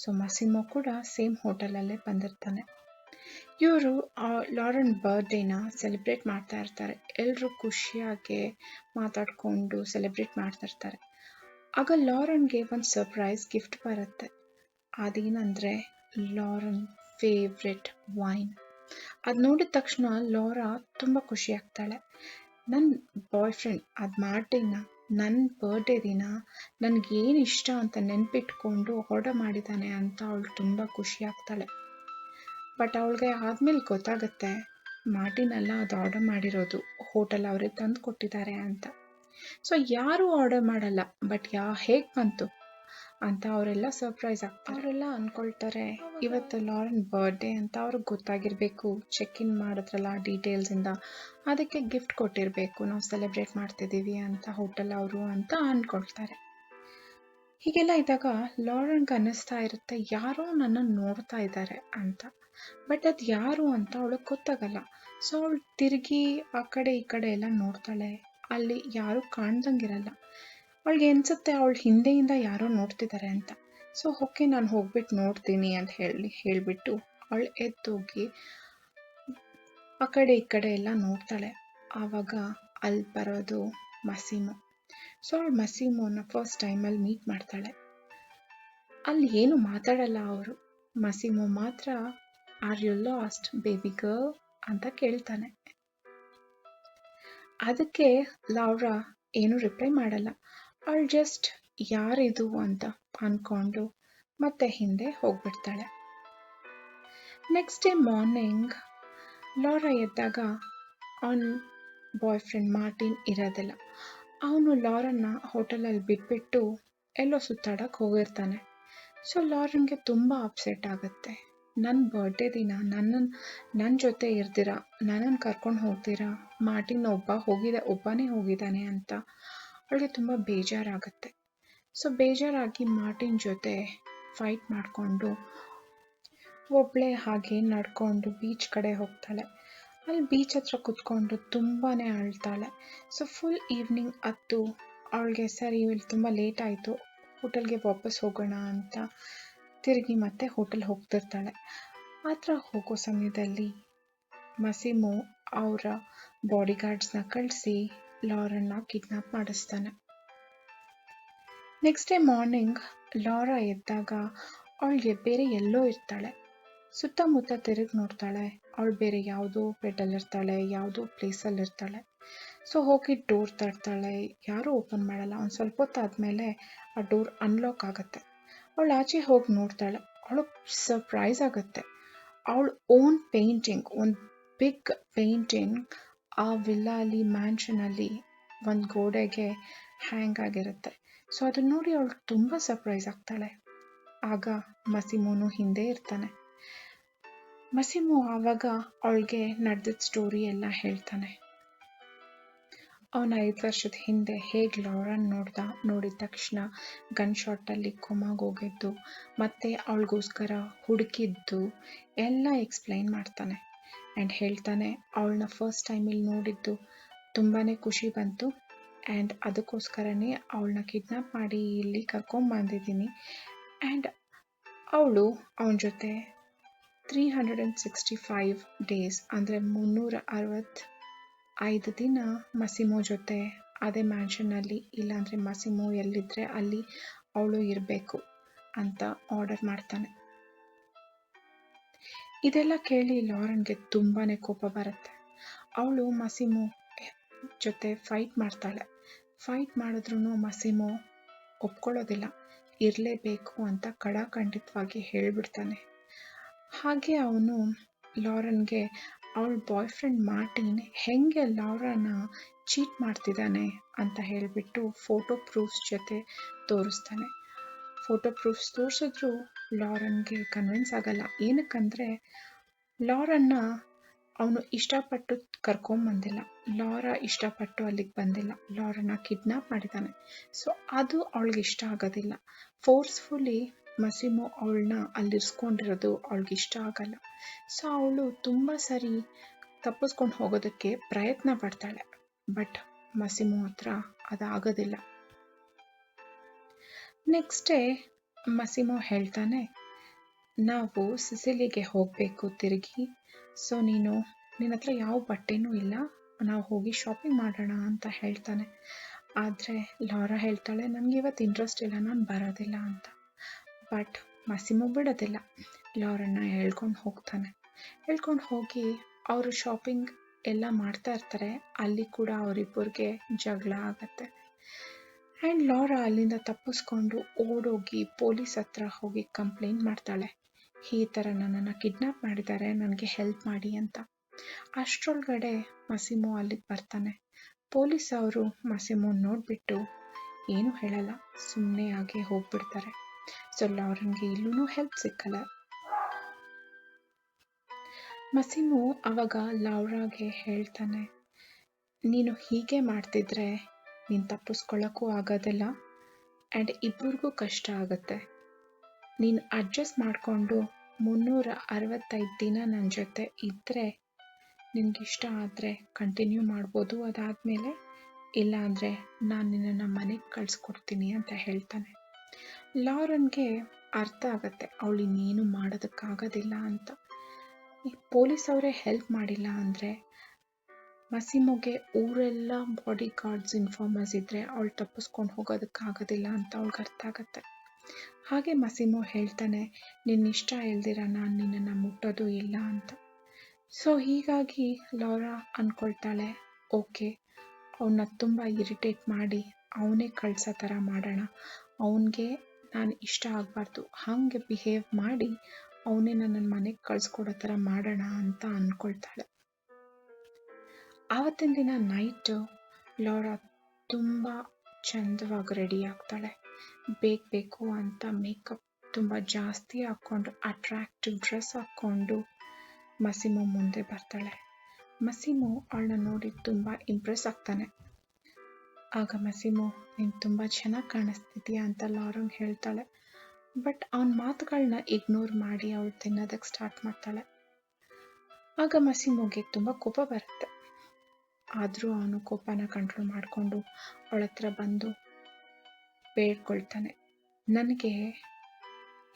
ಸೊ ಮಸಿಮೋ ಕೂಡ ಸೇಮ್ ಹೋಟೆಲಲ್ಲೇ ಬಂದಿರ್ತಾನೆ. ಇವರು ಲಾರನ್ ಬರ್ಡೇನ ಸೆಲೆಬ್ರೇಟ್ ಮಾಡ್ತಾ ಇರ್ತಾರೆ. ಎಲ್ಲರೂ ಖುಷಿಯಾಗಿ ಮಾತಾಡಿಕೊಂಡು ಸೆಲೆಬ್ರೇಟ್ ಮಾಡ್ತಾ ಇರ್ತಾರೆ. ಆಗ ಲಾರನ್ಗೆ ಒಂದು ಸರ್ಪ್ರೈಸ್ ಗಿಫ್ಟ್ ಬರುತ್ತೆ. ಅದೇನಂದರೆ ಲಾರನ್ ಫೇವ್ರೆಟ್ ವೈನ್. ಅದು ನೋಡಿದ ತಕ್ಷಣ ಲಾರಾ ತುಂಬ ಖುಷಿ ಆಗ್ತಾಳೆ. ನನ್ನ ಬಾಯ್ ಫ್ರೆಂಡ್ ಅದು ಮಾರ್ಟಿನ್ನ ನನ್ನ ಬರ್ಡೇ ದಿನ ನನಗೇನು ಇಷ್ಟ ಅಂತ ನೆನಪಿಟ್ಕೊಂಡು ಆರ್ಡರ್ ಮಾಡಿದ್ದಾನೆ ಅಂತ ಅವಳು ತುಂಬ ಖುಷಿ ಆಗ್ತಾಳೆ. ಬಟ್ ಅವಳಿಗೆ ಆದಮೇಲೆ ಗೊತ್ತಾಗುತ್ತೆ ಮಾರ್ಟಿನೆಲ್ಲ ಅದು ಆರ್ಡರ್ ಮಾಡಿರೋದು, ಹೋಟೆಲ್ ಅವರೇ ತಂದು ಕೊಟ್ಟಿದ್ದಾರೆ ಅಂತ. ಸೊ ಯಾರೂ ಆರ್ಡರ್ ಮಾಡಲ್ಲ, ಬಟ್ ಹೇಗೆ ಬಂತು ಅಂತ ಅವರೆಲ್ಲ ಸರ್ಪ್ರೈಸ್ ಆಗ್ತಾರೆ. ಅವರೆಲ್ಲ ಅಂದ್ಕೊಳ್ತಾರೆ ಇವತ್ತು ಲಾರನ್ ಬರ್ಡೇ ಅಂತ ಅವ್ರಿಗೆ ಗೊತ್ತಾಗಿರಬೇಕು, ಚೆಕ್ ಇನ್ ಮಾಡಿದ್ರಲ್ಲ ಡೀಟೇಲ್ಸಿಂದ, ಅದಕ್ಕೆ ಗಿಫ್ಟ್ ಕೊಟ್ಟಿರಬೇಕು, ನಾವು ಸೆಲೆಬ್ರೇಟ್ ಮಾಡ್ತಿದ್ದೀವಿ ಅಂತ ಹೋಟೆಲ್ ಅವರು ಅಂತ ಅಂದ್ಕೊಳ್ತಾರೆ. ಹೀಗೆಲ್ಲ ಇದ್ದಾಗ ಲಾರನ್ಗೆ ಅನ್ನಿಸ್ತಾ ಇರುತ್ತೆ ಯಾರೋ ನನ್ನನ್ನು ನೋಡ್ತಾ ಇದ್ದಾರೆ ಅಂತ, ಬಟ್ ಅದು ಯಾರು ಅಂತ ಅವಳಿಗೆ ಗೊತ್ತಾಗಲ್ಲ. ಸೊ ಅವಳು ತಿರುಗಿ ಆ ಕಡೆ ಈ ಕಡೆ ಎಲ್ಲ ನೋಡ್ತಾಳೆ, ಅಲ್ಲಿ ಯಾರೂ ಕಾಣ್ದಂಗಿರಲ್ಲ. ಅವಳಿಗೆ ಅನಿಸುತ್ತೆ ಅವಳ ಹಿಂದೆಯಿಂದ ಯಾರೋ ನೋಡ್ತಿದ್ದಾರೆ ಅಂತ. ಸೊ ಓಕೆ ನಾನು ಹೋಗ್ಬಿಟ್ಟು ನೋಡ್ತೀನಿ ಅಂತ ಹೇಳಿಬಿಟ್ಟು ಅವಳು ಎದ್ದೋಗಿ ಆ ಕಡೆ ಈ ಕಡೆ ಎಲ್ಲ ನೋಡ್ತಾಳೆ. ಆವಾಗ ಅಲ್ಲಿ ಬರೋದು ಮಸಿಮೋ. ಸೊ ಅವಳು ಮಸಿಮೋನ ಫಸ್ಟ್ ಟೈಮಲ್ಲಿ ಮೀಟ್ ಮಾಡ್ತಾಳೆ. ಅಲ್ಲಿ ಏನು ಮಾತಾಡಲ್ಲ ಅವರು. ಮಸಿಮೋ ಮಾತ್ರ are you lost baby girl ಅಂತ ಕೇಳ್ತಾನೆ. ಅದಕ್ಕೆ ಲಾರಾ ಏನು ರಿಪ್ಲೈ ಮಾಡಲ್ಲ. ಅವಳು ಜಸ್ಟ್ ಯಾರಿದು ಅಂತ ಅಂದ್ಕೊಂಡು ಮತ್ತೆ ಹಿಂದೆ ಹೋಗ್ಬಿಡ್ತಾಳೆ. ನೆಕ್ಸ್ಟ್ ಡೇ ಮಾರ್ನಿಂಗ್ ಲಾರಾ ಎದ್ದಾಗ ಅವನ ಬಾಯ್ ಫ್ರೆಂಡ್ ಮಾರ್ಟಿನ್ ಇರೋದಿಲ್ಲ. ಅವನು ಲಾರನ್ನ ಹೋಟೆಲಲ್ಲಿ ಬಿಟ್ಬಿಟ್ಟು ಎಲ್ಲೋ ಸುತ್ತಾಡಕ್ಕೆ ಹೋಗಿರ್ತಾನೆ. ಸೊ ಲಾರನ್ಗೆ ತುಂಬ ಅಪ್ಸೆಟ್ ಆಗುತ್ತೆ. ನನ್ನ ಬರ್ಡೇ ದಿನ ನನ್ನ ಜೊತೆ ಇರ್ದಿರ, ನನ್ನನ್ನು ಕರ್ಕೊಂಡು ಹೋಗ್ತೀರಾ, ಮಾರ್ಟಿನ್ ಒಬ್ಬನೇ ಹೋಗಿದ್ದಾನೆ ಅಂತ ಅವಳಿಗೆ ತುಂಬ ಬೇಜಾರಾಗುತ್ತೆ. ಸೊ ಬೇಜಾರಾಗಿ ಮಾರ್ಟಿನ್ ಜೊತೆ ಫೈಟ್ ಮಾಡಿಕೊಂಡು ಒಬ್ಬಳೇ ಹಾಗೆ ನಡ್ಕೊಂಡು ಬೀಚ್ ಕಡೆ ಹೋಗ್ತಾಳೆ. ಅಲ್ಲಿ ಬೀಚ್ ಹತ್ರ ಕುತ್ಕೊಂಡು ತುಂಬಾ ಅಳ್ತಾಳೆ. ಸೊ ಫುಲ್ ಈವ್ನಿಂಗ್ ಹತ್ತು ಅವಳಿಗೆ ಸರಿ ಇಲ್ಲಿ ತುಂಬ ಲೇಟ್ ಆಯಿತು, ಹೋಟೆಲ್ಗೆ ವಾಪಸ್ ಹೋಗೋಣ ಅಂತ ತಿರುಗಿ ಮತ್ತೆ ಹೋಟೆಲ್ ಹೋಗ್ತಿರ್ತಾಳೆ. ಆ ಥರ ಹೋಗೋ ಸಮಯದಲ್ಲಿ ಮಸಿಮೋ ಅವರ ಬಾಡಿಗಾರ್ಡ್ಸ್ನ ಕಳಿಸಿ ಲಾರನ್ನ ಕಿಡ್ನಾಪ್ ಮಾಡಿಸ್ತಾನೆ. ನೆಕ್ಸ್ಟ್ ಡೇ ಮಾರ್ನಿಂಗ್ ಲಾರಾ ಎದ್ದಾಗ ಅವಳಿಗೆ ಬೇರೆ ಎಲ್ಲೋ ಇರ್ತಾಳೆ. ಸುತ್ತಮುತ್ತ ತಿರುಗಿ ನೋಡ್ತಾಳೆ, ಅವಳು ಬೇರೆ ಯಾವುದೋ ಬೆಡ್ಡಲ್ಲಿರ್ತಾಳೆ, ಯಾವುದೋ ಪ್ಲೇಸಲ್ಲಿರ್ತಾಳೆ. ಸೊ ಹೋಗಿ ಡೋರ್ ತಡ್ತಾಳೆ, ಯಾರೂ ಓಪನ್ ಮಾಡಲ್ಲ. ಒಂದು ಸ್ವಲ್ಪ ಹೊತ್ತಾದಮೇಲೆ ಆ ಡೋರ್ ಅನ್ಲಾಕ್ ಆಗುತ್ತೆ. ಅವಳು ಆಚೆ ಹೋಗಿ ನೋಡ್ತಾಳೆ. ಅವಳು ಸರ್ಪ್ರೈಸ್ ಆಗುತ್ತೆ. ಅವಳು ಓನ್ ಪೇಂಟಿಂಗ್, ಒಂದು ಬಿಗ್ ಪೇಂಟಿಂಗ್ ಆ ವಿಲ್ಲಾಲಿ ಮ್ಯಾನ್ಷನಲ್ಲಿ ಒಂದು ಗೋಡೆಗೆ ಹ್ಯಾಂಗ್ ಆಗಿರುತ್ತೆ. ಸೊ ಅದನ್ನ ನೋಡಿ ಅವಳು ತುಂಬ ಸರ್ಪ್ರೈಸ್ ಆಗ್ತಾಳೆ. ಆಗ ಮಸಿಮೋನು ಹಿಂದೆ ಇರ್ತಾನೆ. ಮಸಿಮೋ ಆವಾಗ ಅವಳಿಗೆ ನಡೆದಿದ್ದ ಸ್ಟೋರಿ ಎಲ್ಲ ಹೇಳ್ತಾನೆ. ಅವನ 5 ವರ್ಷದ ಹಿಂದೆ ಹೇಗೆ ಲಾರನ್ ನೋಡಿದ ತಕ್ಷಣ ಗನ್ ಶಾಟಲ್ಲಿ ಕೊಮಾಗೋಗಿದ್ದು, ಮತ್ತೆ ಅವಳಿಗೋಸ್ಕರ ಹುಡುಕಿದ್ದು ಎಲ್ಲ ಎಕ್ಸ್ಪ್ಲೈನ್ ಮಾಡ್ತಾನೆ. ಆ್ಯಂಡ್ ಹೇಳ್ತಾನೆ ಅವಳನ್ನ ಫಸ್ಟ್ ಟೈಮಲ್ಲಿ ನೋಡಿದ್ದು ತುಂಬಾ ಖುಷಿ ಬಂತು, ಆ್ಯಂಡ್ ಅದಕ್ಕೋಸ್ಕರನೇ ಅವಳನ್ನ ಕಿಡ್ನಾಪ್ ಮಾಡಿ ಇಲ್ಲಿ ಕರ್ಕೊಂಬಂದಿದ್ದೀನಿ. ಆ್ಯಂಡ್ ಅವಳು ಅವನ ಜೊತೆ 365 ಡೇಸ್ ಅಂದರೆ 365 ದಿನ ಮಸಿಮೋ ಜೊತೆ ಅದೇ ಮ್ಯಾನ್ಷನ್ನಲ್ಲಿ ಇಲ್ಲಾಂದರೆ ಮಸಿಮೋ ಎಲ್ಲಿದ್ದರೆ ಅಲ್ಲಿ ಅವಳು ಇರಬೇಕು ಅಂತ ಆರ್ಡರ್ ಮಾಡ್ತಾನೆ. ಇದೆಲ್ಲ ಕೇಳಿ ಲಾರನ್ಗೆ ತುಂಬಾ ಕೋಪ ಬರುತ್ತೆ. ಅವಳು ಮಸಿಮೋ ಜೊತೆ ಫೈಟ್ ಮಾಡ್ತಾಳೆ. ಫೈಟ್ ಮಾಡಿದ್ರೂ ಮಸಿಮೋ ಒಪ್ಕೊಳ್ಳೋದಿಲ್ಲ, ಇರಲೇಬೇಕು ಅಂತ ಖಡಾಖಂಡಿತವಾಗಿ ಹೇಳಿಬಿಡ್ತಾನೆ. ಹಾಗೆ ಅವನು ಲಾರನ್ಗೆ ಅವಳ ಬಾಯ್ ಫ್ರೆಂಡ್ ಮಾರ್ಟಿನ್ ಹೆಂಗೆ ಲಾರಾನ ಚೀಟ್ ಮಾಡ್ತಿದ್ದಾನೆ ಅಂತ ಹೇಳಿಬಿಟ್ಟು ಫೋಟೋ ಪ್ರೂಫ್ಸ್ ಜೊತೆ ತೋರಿಸ್ತಾನೆ. ಫೋಟೋ ಪ್ರೂಫ್ಸ್ ತೋರಿಸಿದ್ರು ಲಾರನ್ಗೆ ಕನ್ವಿನ್ಸ್ ಆಗಲ್ಲ. ಏನಕ್ಕಂದರೆ ಲಾರನ್ನ ಅವನು ಇಷ್ಟಪಟ್ಟು ಕರ್ಕೊಂಬಂದಿಲ್ಲ, ಲಾರಾ ಇಷ್ಟಪಟ್ಟು ಅಲ್ಲಿಗೆ ಬಂದಿಲ್ಲ, ಲಾರನ್ನ ಕಿಡ್ನಾಪ್ ಮಾಡಿದ್ದಾನೆ. ಸೊ ಅದು ಅವಳಿಗೆ ಇಷ್ಟ ಆಗೋದಿಲ್ಲ. ಫೋರ್ಸ್ಫುಲಿ ಮಸಿಮೋ ಅವಳನ್ನ ಅಲ್ಲಿರಿಸ್ಕೊಂಡಿರೋದು ಅವಳಿಗೆ ಇಷ್ಟ ಆಗಲ್ಲ. ಸೊ ಅವಳು ತುಂಬ ಸರಿ ತಪ್ಪಿಸ್ಕೊಂಡು ಹೋಗೋದಕ್ಕೆ ಪ್ರಯತ್ನ ಪಡ್ತಾಳೆ. ಬಟ್ ಮಸಿಮೋ ಹತ್ರ ಅದಾಗೋದಿಲ್ಲ. ನೆಕ್ಸ್ಟ್ ಡೇ ಮಸಿಮೋ ಹೇಳ್ತಾನೆ, ನಾವು ಸಿಸಿಲಿಗೆ ಹೋಗಬೇಕು ತಿರುಗಿ. ಸೊ ನಿನ್ನ ಹತ್ರ ಯಾವ ಬಟ್ಟೆನೂ ಇಲ್ಲ, ನಾವು ಹೋಗಿ ಶಾಪಿಂಗ್ ಮಾಡೋಣ ಅಂತ ಹೇಳ್ತಾನೆ. ಆದರೆ ಲಾರಾ ಹೇಳ್ತಾಳೆ, ನನಗೆ ಇವತ್ತು ಇಂಟ್ರೆಸ್ಟ್ ಇಲ್ಲ, ನಾನು ಬರೋದಿಲ್ಲ ಅಂತ. ಬಟ್ ಮಸಿಮೋ ಬಿಡೋದಿಲ್ಲ, ಲಾರನ್ನ ಹೇಳ್ಕೊಂಡು ಹೋಗ್ತಾನೆ. ಹೇಳ್ಕೊಂಡು ಹೋಗಿ ಅವರು ಶಾಪಿಂಗ್ ಎಲ್ಲ ಮಾಡ್ತಾ ಇರ್ತಾರೆ. ಅಲ್ಲಿ ಕೂಡ ಅವರಿಬ್ಬರಿಗೆ ಜಗಳ ಆಗತ್ತೆ. ಆ್ಯಂಡ್ ಲಾರಾ ಅಲ್ಲಿಂದ ತಪ್ಪಿಸ್ಕೊಂಡು ಓಡೋಗಿ ಪೊಲೀಸ್ ಹತ್ರ ಹೋಗಿ ಕಂಪ್ಲೇಂಟ್ ಮಾಡ್ತಾಳೆ, ಈ ಥರ ನನ್ನನ್ನು ಕಿಡ್ನಾಪ್ ಮಾಡಿದ್ದಾರೆ, ನನಗೆ ಹೆಲ್ಪ್ ಮಾಡಿ ಅಂತ. ಅಷ್ಟರೊಳಗಡೆ ಮಸಿಮೋ ಅಲ್ಲಿಗೆ ಬರ್ತಾನೆ. ಪೊಲೀಸ್ ಅವರು ಮಸಿಮೋ ನೋಡಿಬಿಟ್ಟು ಏನೂ ಹೇಳಲ್ಲ, ಸುಮ್ಮನೆ ಆಗಿ ಹೋಗ್ಬಿಡ್ತಾರೆ. ಸೊ ಲಾರನ್ಗೆ ಇಲ್ಲೂ ಹೆಲ್ಪ್ ಸಿಕ್ಕಲ್ಲ. ಮಸಿಮೋ ಅವಾಗ ಲಾರಾಗೆ ಹೇಳ್ತಾನೆ, ನೀನು ಹೀಗೆ ಮಾಡ್ತಿದ್ರೆ ನೀನು ತಪ್ಪಿಸ್ಕೊಳ್ಳೋಕ್ಕೂ ಆಗೋದಿಲ್ಲ ಆ್ಯಂಡ್ ಇಬ್ಬರಿಗೂ ಕಷ್ಟ ಆಗುತ್ತೆ. ನೀನು ಅಡ್ಜಸ್ಟ್ ಮಾಡಿಕೊಂಡು 365 ದಿನ ನನ್ನ ಜೊತೆ ಇದ್ದರೆ ನಿನಗಿಷ್ಟ ಆದರೆ ಕಂಟಿನ್ಯೂ ಮಾಡ್ಬೋದು, ಅದಾದಮೇಲೆ ಇಲ್ಲ ಅಂದರೆ ನಾನು ನಿನ್ನನ್ನು ಮನೆಗೆ ಕಳಿಸ್ಕೊಡ್ತೀನಿ ಅಂತ ಹೇಳ್ತಾನೆ. ಲಾರನ್ಗೆ ಅರ್ಥ ಆಗತ್ತೆ ಅವಳು ಇನ್ನೇನು ಮಾಡೋದಕ್ಕಾಗೋದಿಲ್ಲ ಅಂತ. ಪೊಲೀಸ್ ಅವರೇ ಹೆಲ್ಪ್ ಮಾಡಿಲ್ಲ ಅಂದರೆ ಮಸಿಮೋಗೆ ಊರೆಲ್ಲ ಬಾಡಿ ಗಾರ್ಡ್ಸ್ ಇನ್ಫಾರ್ಮರ್ಸ್ ಇದ್ದರೆ ಅವಳು ತಪ್ಪಿಸ್ಕೊಂಡು ಹೋಗೋದಕ್ಕಾಗೋದಿಲ್ಲ ಅಂತ ಅವಳಿಗೆ ಅರ್ಥ ಆಗತ್ತೆ. ಹಾಗೆ ಮಸಿಮೋ ಹೇಳ್ತಾನೆ, ನಿನ್ನಿಷ್ಟ ಇಲ್ದಿರ ನಾನು ನಿನ್ನನ್ನು ಮುಟ್ಟೋದು ಇಲ್ಲ ಅಂತ. ಸೊ ಹೀಗಾಗಿ ಲಾರಾ ಅಂದ್ಕೊಳ್ತಾಳೆ, ಓಕೆ ಅವನ್ನ ತುಂಬ ಇರಿಟೇಟ್ ಮಾಡಿ ಅವನೇ ಕಳ್ಸೋ ಥರ ಮಾಡೋಣ, ಅವನಿಗೆ ನಾನು ಇಷ್ಟ ಆಗಬಾರ್ದು, ಹಾಗೆ ಬಿಹೇವ್ ಮಾಡಿ ಅವನೇ ನನ್ನ ಮನೆಗೆ ಕಳಿಸ್ಕೊಡೋ ಥರ ಮಾಡೋಣ ಅಂತ ಅಂದ್ಕೊಳ್ತಾಳೆ. ಆವತ್ತಿನ ದಿನ ನೈಟು ಲಾರಾ ತುಂಬ ಚಂದವಾಗಿ ರೆಡಿ ಆಗ್ತಾಳೆ. ಬೇಕು ಅಂತ ಮೇಕಪ್ ತುಂಬ ಜಾಸ್ತಿ ಹಾಕ್ಕೊಂಡು ಅಟ್ರಾಕ್ಟಿವ್ ಡ್ರೆಸ್ ಹಾಕ್ಕೊಂಡು ಮಸಿಮೋ ಮುಂದೆ ಬರ್ತಾಳೆ. ಮಸಿಮೋ ಅವಳನ್ನ ನೋಡಿ ತುಂಬ ಇಂಪ್ರೆಸ್ ಆಗ್ತಾನೆ. ಆಗ ಮಸಿಮೋ, ನೀನು ತುಂಬ ಚೆನ್ನಾಗಿ ಕಾಣಿಸ್ತಿದೀಯ ಅಂತ ಲಾರಂಗೆ ಹೇಳ್ತಾಳೆ. ಬಟ್ ಅವನ ಮಾತುಗಳನ್ನ ಇಗ್ನೋರ್ ಮಾಡಿ ಅವಳು ತಿನ್ನೋದಕ್ಕೆ ಸ್ಟಾರ್ಟ್ ಮಾಡ್ತಾಳೆ. ಆಗ ಮಸಿಮೋಗೆ ತುಂಬ ಕೋಪ ಬರುತ್ತೆ. ಆದರೂ ಅವನು ಕೋಪನ ಕಂಟ್ರೋಲ್ ಮಾಡಿಕೊಂಡು ಅವಳ ಹತ್ರ ಬಂದು ಬೇಡ್ಕೊಳ್ತಾನೆ, ನನಗೆ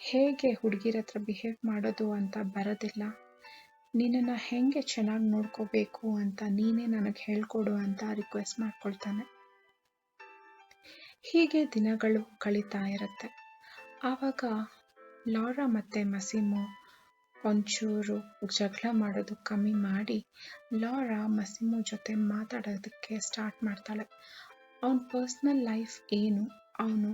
ಹೇಗೆ ಹುಡುಗಿರ ಹತ್ರ ಬಿಹೇವ್ ಮಾಡೋದು ಅಂತ ಬರೋದಿಲ್ಲ, ನಿನ್ನನ್ನು ಹೇಗೆ ಚೆನ್ನಾಗಿ ನೋಡ್ಕೋಬೇಕು ಅಂತ ನೀನೇ ನನಗೆ ಹೇಳ್ಕೊಡು ಅಂತ ರಿಕ್ವೆಸ್ಟ್ ಮಾಡ್ಕೊಳ್ತಾನೆ. ಹೀಗೆ ದಿನಗಳು ಕಳೀತಾ ಇರುತ್ತೆ. ಆವಾಗ ಲಾರಾ ಮತ್ತು ಮಸಿಮೋ ಒಂಚೂರು ಜಗಳ ಮಾಡೋದು ಕಮ್ಮಿ ಮಾಡಿ ಲಾರಾ ಮಸಿಮೋ ಜೊತೆ ಮಾತಾಡೋದಕ್ಕೆ ಸ್ಟಾರ್ಟ್ ಮಾಡ್ತಾಳೆ. ಅವನ ಪರ್ಸ್ನಲ್ ಲೈಫ್ ಏನು, ಅವನು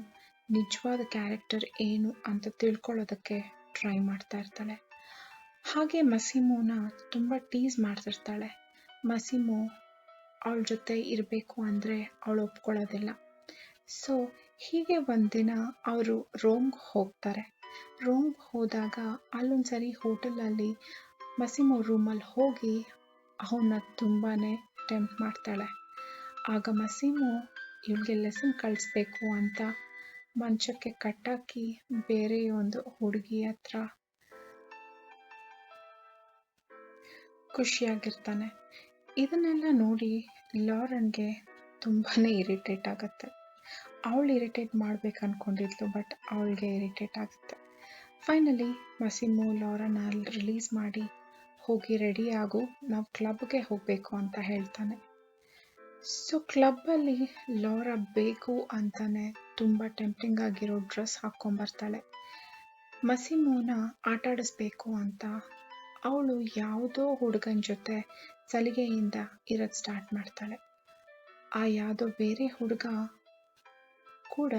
ನಿಜವಾದ ಕ್ಯಾರೆಕ್ಟರ್ ಏನು ಅಂತ ತಿಳ್ಕೊಳ್ಳೋದಕ್ಕೆ ಟ್ರೈ ಮಾಡ್ತಾ ಇರ್ತಾಳೆ. ಹಾಗೆ ಮಸಿಮೋನ ತುಂಬ ಟೀಸ್ ಮಾಡ್ತಿರ್ತಾಳೆ. ಮಸಿಮೋ ಅವಳ ಜೊತೆ ಇರಬೇಕು ಅಂದರೆ ಅವಳು ಒಪ್ಕೊಳ್ಳೋದಿಲ್ಲ. ಸೊ ಹೀಗೆ ಒಂದಿನ ಅವರು ರೋಮ್ಗೆ ಹೋಗ್ತಾರೆ. ರೋಮ್ಗೆ ಹೋದಾಗ ಅಲ್ಲೊಂದ್ಸರಿ ಹೋಟೆಲಲ್ಲಿ ಮಸಿಮೋ ರೂಮಲ್ಲಿ ಹೋಗಿ ಅವನ್ನ ತುಂಬಾ ಟೆಂಪ್ಟ್ ಮಾಡ್ತಾಳೆ. ಆಗ ಮಸಿಮೋ ಇವಳಿಗೆ ಲೆಸನ್ ಕಳಿಸ್ಬೇಕು ಅಂತ ಮಂಚಕ್ಕೆ ಕಟ್ಟಾಕಿ ಬೇರೆ ಒಂದು ಹುಡುಗಿ ಹತ್ರ ಖುಷಿಯಾಗಿರ್ತಾನೆ. ಇದನ್ನೆಲ್ಲ ನೋಡಿ ಲಾರನ್ಗೆ ತುಂಬಾ ಇರಿಟೇಟ್ ಆಗುತ್ತೆ. ಅವಳು ಇರಿಟೇಟ್ ಮಾಡ್ಬೇಕು ಅಂದ್ಕೊಂಡಿದ್ಲು, ಬಟ್ ಅವಳಿಗೆ ಇರಿಟೇಟ್ ಆಗುತ್ತೆ. ಫೈನಲಿ ಮಸಿಮೋ ಲಾರನ್ನ ರಿಲೀಸ್ ಮಾಡಿ ಹೋಗಿ ರೆಡಿ ಆಗು, ನಾವು ಕ್ಲಬ್ಗೆ ಹೋಗಬೇಕು ಅಂತ ಹೇಳ್ತಾನೆ. ಸೊ ಕ್ಲಬ್ಬಲ್ಲಿ ಲಾರಾ ಬೇಕು ಅಂತಾನೆ ತುಂಬ ಟೆಂಪ್ಟಿಂಗ್ ಆಗಿರೋ ಡ್ರೆಸ್ ಹಾಕ್ಕೊಂಬರ್ತಾಳೆ. ಮಸಿಮೋನ ಆಟಾಡಿಸ್ಬೇಕು ಅಂತ ಅವಳು ಯಾವುದೋ ಹುಡುಗನ ಜೊತೆ ಸಲಿಗೆಯಿಂದ ಇರೋದು ಸ್ಟಾರ್ಟ್ ಮಾಡ್ತಾಳೆ. ಆ ಯಾವುದೋ ಬೇರೆ ಹುಡುಗ ಕೂಡ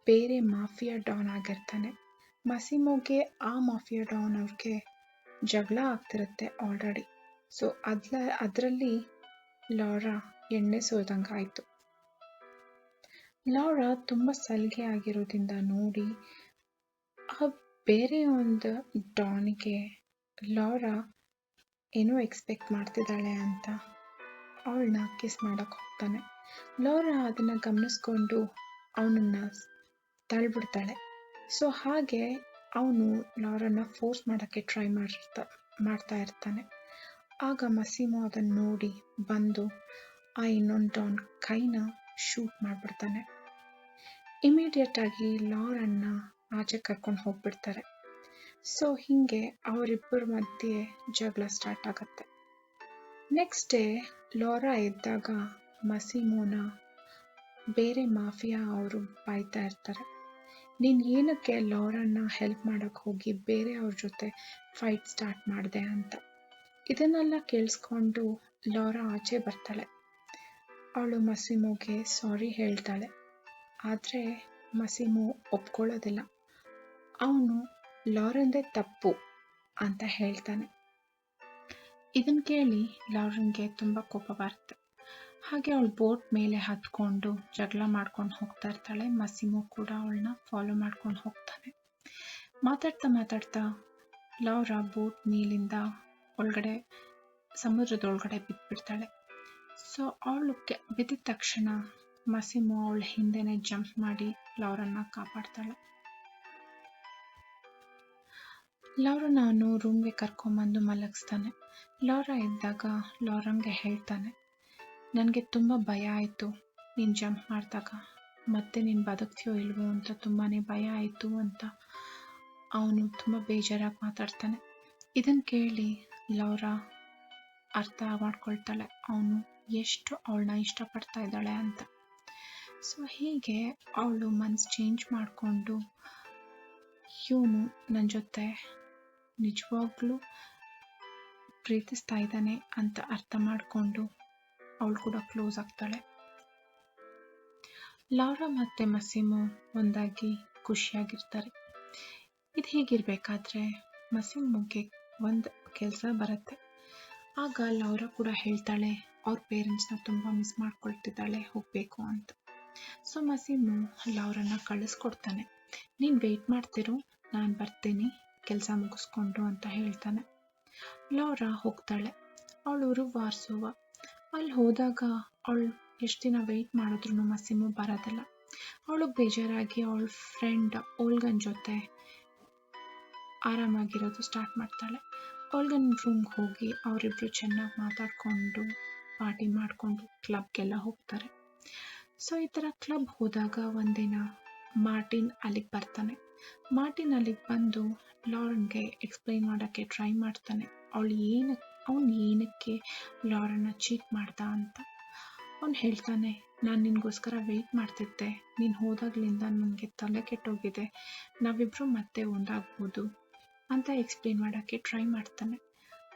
ಬೇರೆ ಮಾಫಿಯಾ ಡಾನ್ ಆಗಿರ್ತಾನೆ. ಮಸಿಮೋಗೆ ಆ ಮಾಫಿಯಾ ಡಾನ್ ಅವ್ರಿಗೆ ಜಗಳ ಆಗ್ತಿರುತ್ತೆ ಆಲ್ರೆಡಿ. ಸೊ ಅದರಲ್ಲಿ ಲಾರಾ ಎಣ್ಣೆ ಸೋದಂಗೆ ಆಯಿತು. ಲಾರಾ ತುಂಬ ಸಲಿಗೆ ಆಗಿರೋದ್ರಿಂದ ನೋಡಿ ಆ ಬೇರೆ ಒಂದು ಡಾನಿಗೆ ಲಾರಾ ಏನೋ ಎಕ್ಸ್ಪೆಕ್ಟ್ ಮಾಡ್ತಿದ್ದಾಳೆ ಅಂತ ಅವಳನ್ನ ಕಿಸ್ ಮಾಡಕ್ಕೆ ಹೋಗ್ತಾನೆ. ಲಾರಾ ಅದನ್ನು ಗಮನಿಸ್ಕೊಂಡು ಅವನನ್ನು ತಳ್ಳಿಬಿಡ್ತಾಳೆ. ಸೊ ಹಾಗೆ ಅವನು ಲಾರನ್ನ ಫೋರ್ಸ್ ಮಾಡೋಕ್ಕೆ ಟ್ರೈ ಮಾಡ್ತಾ ಇರ್ತಾನೆ. ಆಗ ಮಸಿಮೋ ಅದನ್ನು ನೋಡಿ ಬಂದು ಆ ಇನ್ನೊಂದು ಡಾನ್ ಕೈನ ಶೂಟ್ ಮಾಡಿಬಿಡ್ತಾನೆ. ಇಮಿಡಿಯೇಟಾಗಿ ಲಾರನ್ನ ಆಚೆ ಕರ್ಕೊಂಡು ಹೋಗ್ಬಿಡ್ತಾರೆ. ಸೊ ಹೀಗೆ ಅವರಿಬ್ಬರ ಮಧ್ಯೆ ಜಗಳ ಸ್ಟಾರ್ಟ್ ಆಗುತ್ತೆ. ನೆಕ್ಸ್ಟ್ ಡೇ ಲಾರಾ ಇದ್ದಾಗ ಮಸಿಮೋನ ಬೇರೆ ಮಾಫಿಯಾ ಅವರು ಬಾಯ್ತಾ ಇರ್ತಾರೆ. ನೀನು ಏನಕ್ಕೆ ಲಾರನ್ನ ಹೆಲ್ಪ್ ಮಾಡೋಕ್ಕೆ ಹೋಗಿ ಬೇರೆ ಅವ್ರ ಜೊತೆ ಫೈಟ್ ಸ್ಟಾರ್ಟ್ ಮಾಡಿದೆ ಅಂತ. ಇದನ್ನೆಲ್ಲ ಕೇಳಿಸ್ಕೊಂಡು ಲಾರಾ ಆಚೆ ಬರ್ತಾಳೆ. ಅವಳು ಮಸಿಮೋಗೆ ಸಾರಿ ಹೇಳ್ತಾಳೆ. ಆದರೆ ಮಸಿಮೋ ಒಪ್ಕೊಳ್ಳೋದಿಲ್ಲ. ಅವನು ಲಾರನ್ದೇ ತಪ್ಪು ಅಂತ ಹೇಳ್ತಾನೆ. ಇದನ್ನು ಕೇಳಿ ಲಾರನ್ಗೆ ತುಂಬ ಕೋಪ ಬರುತ್ತೆ. ಹಾಗೆ ಅವಳು ಬೋಟ್ ಮೇಲೆ ಹತ್ಕೊಂಡು ಜಗಳ ಮಾಡ್ಕೊಂಡು ಹೋಗ್ತಾ ಇರ್ತಾಳೆ. ಮಸಿಮೋ ಕೂಡ ಅವಳನ್ನ ಫಾಲೋ ಮಾಡ್ಕೊಂಡು ಹೋಗ್ತಾನೆ. ಮಾತಾಡ್ತಾ ಲಾರಾ ಬೋಟ್ ಮೇಲಿಂದ ಒಳಗಡೆ ಸಮುದ್ರದೊಳಗಡೆ ಬಿದ್ದುಬಿಡ್ತಾಳೆ. ಸೊ ಅವಳು ಬಿದ್ದಿದ ತಕ್ಷಣ ಮಸಿಮೋ ಅವಳ ಹಿಂದೆನೇ ಜಂಪ್ ಮಾಡಿ ಲಾರನ್ನ ಕಾಪಾಡ್ತಾಳೆ. ಲಾರನ್ನ ಅವನು ರೂಮ್ಗೆ ಕರ್ಕೊಂಬಂದು ಮಲಗಿಸ್ತಾನೆ. ಲಾರಾ ಇದ್ದಾಗ ಲಾರಂಗೆ ಹೇಳ್ತಾನೆ, ನನಗೆ ತುಂಬ ಭಯ ಆಯಿತು ನೀನು ಜಂಪ್ ಮಾಡಿದಾಗ, ಮತ್ತೆ ನೀನು ಬದುಕ್ತೀಯೋ ಇಲ್ವೋ ಅಂತ ತುಂಬಾ ಭಯ ಆಯಿತು ಅಂತ ಅವನು ತುಂಬ ಬೇಜಾರಾಗಿ ಮಾತಾಡ್ತಾನೆ. ಇದನ್ನು ಕೇಳಿ ಲಾರಾ ಅರ್ಥ ಮಾಡ್ಕೊಳ್ತಾಳೆ ಅವನು ಎಷ್ಟು ಅವಳನ್ನ ಇಷ್ಟಪಡ್ತಾ ಇದ್ದಾಳೆ ಅಂತ. ಸೊ ಹೀಗೆ ಅವಳು ಮನಸ್ಸು ಚೇಂಜ್ ಮಾಡಿಕೊಂಡು ಇವನು ನನ್ನ ಜೊತೆ ನಿಜವಾಗ್ಲೂ ಪ್ರೀತಿಸ್ತಾ ಇದ್ದಾನೆ ಅಂತ ಅರ್ಥ ಮಾಡಿಕೊಂಡು ಅವಳು ಕೂಡ ಕ್ಲೋಸ್ ಆಗ್ತಾಳೆ. ಲಾರಾ ಮತ್ತು ಮಸಿಮೋ ಒಂದಾಗಿ ಖುಷಿಯಾಗಿರ್ತಾರೆ. ಇದು ಹೀಗಿರಬೇಕಾದ್ರೆ ಮಸಿಮೋಗೆ ಒಂದು ಕೆಲಸ ಬರುತ್ತೆ. ಆಗ ಲಾರಾ ಕೂಡ ಹೇಳ್ತಾಳೆ ಅವ್ರ ಪೇರೆಂಟ್ಸ್ನ ತುಂಬ ಮಿಸ್ ಮಾಡ್ಕೊಳ್ತಿದ್ದಾಳೆ, ಹೋಗಬೇಕು ಅಂತ. ಸೊ ಮಸಿಮೋ ಲಾರನ್ನ ಕಳಿಸ್ಕೊಡ್ತಾನೆ. ನೀನು ವೆಯ್ಟ್ ಮಾಡ್ತಿರು, ನಾನು ಬರ್ತೀನಿ ಕೆಲಸ ಮುಗಿಸ್ಕೊಂಡು ಅಂತ ಹೇಳ್ತಾನೆ. ಲಾರಾ ಹೋಗ್ತಾಳೆ. ಅವಳು ಊರು ವಾರ್ಸೋವ. ಅಲ್ಲಿ ಹೋದಾಗ ಅವಳು ಎಷ್ಟು ದಿನ ವೆಯ್ಟ್ ಮಾಡಿದ್ರು ಮಸಿಮೋ ಬರೋದಿಲ್ಲ. ಅವಳಿಗೆ ಬೇಜಾರಾಗಿ ಅವಳ ಫ್ರೆಂಡ್ ಓಲ್ಗನ್ ಜೊತೆ ಆರಾಮಾಗಿರೋದು ಸ್ಟಾರ್ಟ್ ಮಾಡ್ತಾಳೆ. ಓಲ್ಗನ್ ರೂಮ್ಗೆ ಹೋಗಿ ಅವರಿಬ್ಬರು ಚೆನ್ನಾಗಿ ಮಾತಾಡಿಕೊಂಡು ಪಾರ್ಟಿ ಮಾಡಿಕೊಂಡು ಕ್ಲಬ್ಗೆಲ್ಲ ಹೋಗ್ತಾರೆ. ಸೊ ಈ ಥರ ಕ್ಲಬ್ ಹೋದಾಗ ಒಂದಿನ ಮಾರ್ಟಿನ್ ಅಲ್ಲಿಗೆ ಬರ್ತಾನೆ. ಮಾರ್ಟಿನ್ ಅಲ್ಲಿಗೆ ಬಂದು ಲಾರನ್ಗೆ ಎಕ್ಸ್ಪ್ಲೈನ್ ಮಾಡೋಕ್ಕೆ ಟ್ರೈ ಮಾಡ್ತಾನೆ ಅವನು ಏನಕ್ಕೆ ಲಾರನ್ನ ಚೀಟ್ ಮಾಡ್ದ ಅಂತ. ಅವನು ಹೇಳ್ತಾನೆ, ನಾನು ನಿನಗೋಸ್ಕರ ವೆಯ್ಟ್ ಮಾಡ್ತಿದ್ದೆ, ನೀನು ಹೋದಾಗ್ಲಿಂದ ನನಗೆ ತಲೆ ಕೆಟ್ಟೋಗಿದೆ, ನಾವಿಬ್ಬರು ಮತ್ತೆ ಒಂದಾಗ್ಬೋದು ಅಂತ ಎಕ್ಸ್ಪ್ಲೇನ್ ಮಾಡೋಕ್ಕೆ ಟ್ರೈ ಮಾಡ್ತಾನೆ.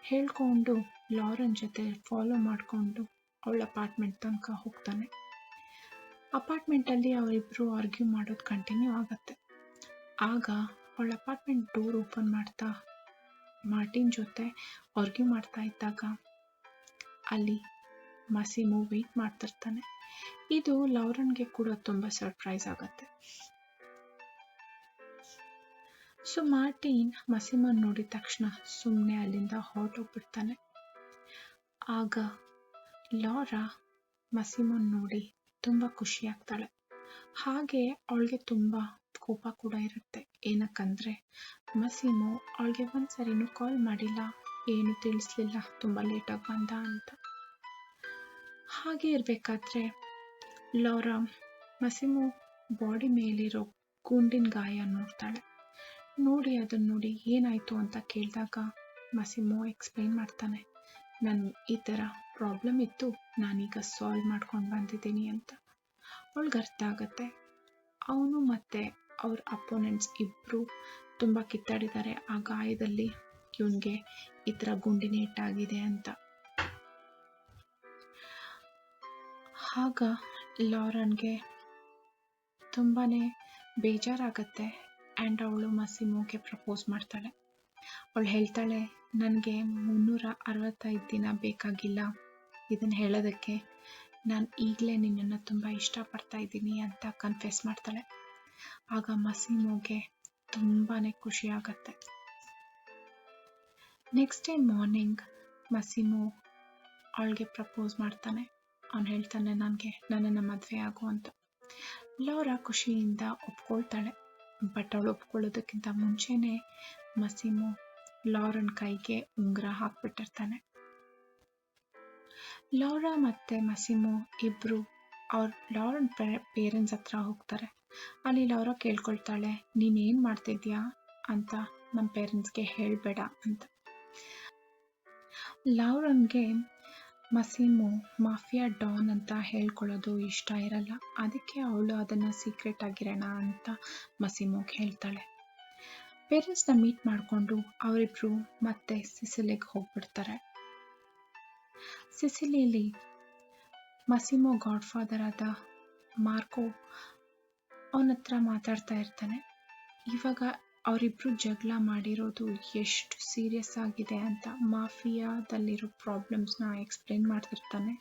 ಹೇಳ್ಕೊಂಡು ಲಾರನ್ ಜೊತೆ ಫಾಲೋ ಮಾಡಿಕೊಂಡು ಅವಳ ಅಪಾರ್ಟ್ಮೆಂಟ್ ತನಕ ಹೋಗ್ತಾನೆ. ಅಪಾರ್ಟ್ಮೆಂಟಲ್ಲಿ ಅವರಿಬ್ಬರು ಆರ್ಗ್ಯೂ ಮಾಡೋದು ಕಂಟಿನ್ಯೂ ಆಗುತ್ತೆ. ಆಗ ಅವಳ ಅಪಾರ್ಟ್ಮೆಂಟ್ ಡೋರ್ ಓಪನ್ ಮಾಡ್ತಾ ಮಾರ್ಟಿನ್ ಜೊತೆ ಆರ್ಗ್ಯೂ ಮಾಡ್ತಾ ಇದ್ದಾಗ ಅಲ್ಲಿ ಮಸಿಮೋ ವೆಯ್ಟ್ ಮಾಡ್ತಿರ್ತಾನೆ. ಇದು ಲಾರನ್ಗೆ ಕೂಡ ತುಂಬ ಸರ್ಪ್ರೈಸ್ ಆಗುತ್ತೆ. ಸೊ ಮಾರ್ಟಿನ್ ಮಸಿಮೋನ್ ನೋಡಿದ ತಕ್ಷಣ ಸುಮ್ಮನೆ ಅಲ್ಲಿಂದ ಹೊರಟೋಗ್ಬಿಡ್ತಾನೆ. ಆಗ ಲಾರಾ ಮಸಿಮೋನ್ ನೋಡಿ ತುಂಬ ಖುಷಿ ಆಗ್ತಾಳೆ. ಹಾಗೆ ಅವಳಿಗೆ ತುಂಬ ಕೋಪ ಕೂಡ ಇರುತ್ತೆ. ಏನಕ್ಕಂದರೆ ಮಸಿಮೋ ಅವಳಿಗೆ ಒಂದ್ಸರಿನೂ ಕಾಲ್ ಮಾಡಿಲ್ಲ, ಏನು ತಿಳಿಸ್ಲಿಲ್ಲ, ತುಂಬ ಲೇಟಾಗಿ ಬಂದ ಅಂತ. ಹಾಗೆ ಇರಬೇಕಾದ್ರೆ ಲಾರಾ ಮಸಿಮೋ ಬಾಡಿ ಮೇಲಿರೋ ಗುಂಡಿನ ಗಾಯ ನೋಡ್ತಾಳೆ. ಅದನ್ನು ನೋಡಿ ಏನಾಯಿತು ಅಂತ ಕೇಳಿದಾಗ ಮಸಿಮೋ ಎಕ್ಸ್ಪ್ಲೈನ್ ಮಾಡ್ತಾನೆ, ನನ್ ಈ ಥರ ಪ್ರಾಬ್ಲಮ್ ಇತ್ತು, ನಾನೀಗ ಸಾಲ್ವ್ ಮಾಡ್ಕೊಂಡು ಬಂದಿದ್ದೀನಿ ಅಂತ. ಅವಳಿಗೆ ಅರ್ಥ ಆಗುತ್ತೆ. ಅವನು ಮತ್ತು ಅವ್ರ ಅಪೋನೆಂಟ್ಸ್ ಇಬ್ಬರು ತುಂಬ ಕಿತ್ತಾಡಿದ್ದಾರೆ. ಆ ಗಾಯದಲ್ಲಿ ಇವನಿಗೆ ಈ ಥರ ಗುಂಡಿನೇಟಾಗಿದೆ ಅಂತ. ಆಗ ಲಾರನ್ಗೆ ತುಂಬಾ ಬೇಜಾರಾಗತ್ತೆ. ಆ್ಯಂಡ್ ಅವಳು ಮಸಿಮೋಗೆ ಪ್ರಪೋಸ್ ಮಾಡ್ತಾಳೆ. ಅವಳು ಹೇಳ್ತಾಳೆ, ನನಗೆ 365 ದಿನ ಬೇಕಾಗಿಲ್ಲ ಇದನ್ನು ಹೇಳೋದಕ್ಕೆ, ನಾನು ಈಗಲೇ ನಿನ್ನನ್ನು ತುಂಬ ಇಷ್ಟಪಡ್ತಾ ಇದ್ದೀನಿ ಅಂತ ಕನ್ಫೆಸ್ ಮಾಡ್ತಾಳೆ. ಆಗ ಮಸಿಮೋಗೆ ತುಂಬಾ ಖುಷಿ ಆಗತ್ತೆ. ನೆಕ್ಸ್ಟ್ ಡೇ ಮಾರ್ನಿಂಗ್ ಮಸಿಮೋ ಅವಳಿಗೆ ಪ್ರಪೋಸ್ ಮಾಡ್ತಾನೆ. ಅವನು ಹೇಳ್ತಾನೆ, ನನ್ನನ್ನು ಮದುವೆ ಆಗು ಅಂತ. ಲಾರಾ ಖುಷಿಯಿಂದ ಒಪ್ಕೊಳ್ತಾಳೆ. ಬಟ್ ಅವಳು ಒಪ್ಕೊಳ್ಳೋದಕ್ಕಿಂತ ಮುಂಚೆನೇ ಮಸಿಮೋ ಲಾರನ್ ಕೈಗೆ ಉಂಗುರ ಹಾಕ್ಬಿಟ್ಟಿರ್ತಾನೆ. ಲಾರಾ ಮತ್ತು ಮಸಿಮೋ ಇಬ್ಬರು ಲಾರನ್ ಪೇರೆಂಟ್ಸ್ ಹತ್ರ ಹೋಗ್ತಾರೆ. ಅಲ್ಲಿ ಲಾರಾ ಕೇಳ್ಕೊಳ್ತಾಳೆ, ನೀನೇನು ಮಾಡ್ತಿದ್ಯಾ ಅಂತ ನಮ್ಮ ಪೇರೆಂಟ್ಸ್ಗೆ ಹೇಳಬೇಡ ಅಂತ. ಲಾರನ್ಗೆ ಮಸಿಮೋ ಮಾಫಿಯಾ ಡಾನ್ ಅಂತ ಹೇಳ್ಕೊಳ್ಳೋದು ಇಷ್ಟ ಇರಲ್ಲ. ಅದಕ್ಕೆ ಅವಳು ಅದನ್ನು ಸೀಕ್ರೆಟ್ ಆಗಿರೋಣ ಅಂತ ಮಸಿಮೋಗೆ ಹೇಳ್ತಾಳೆ. ಪೇರೆಂಟ್ಸ್ನ ಮೀಟ್ ಮಾಡಿಕೊಂಡು ಅವರಿಬ್ರು ಮತ್ತೆ ಸಿಸಿಲಿಗೆ ಹೋಗ್ಬಿಡ್ತಾರೆ. ಸಿಸಿಲಿಯಲ್ಲಿ ಮಸಿಮೋ ಗಾಡ್ ಫಾದರ್ ಆದ ಮಾರ್ಕೋ ಅವನ ಹತ್ರ ಮಾತಾಡ್ತಾ ಇರ್ತಾನೆ. ಇವಾಗ ಅವರಿಬ್ರು ಜಗಳ ಮಾಡಿರೋದು ಎಷ್ಟು ಸೀರಿಯಸ್ ಆಗಿದೆ ಅಂತ ಮಾಫಿಯಾದಲ್ಲಿರೋ ಪ್ರಾಬ್ಲಮ್ಸ್ನ ಎಕ್ಸ್ಪ್ಲೇನ್ ಮಾಡ್ತಿರ್ತಾನೆ.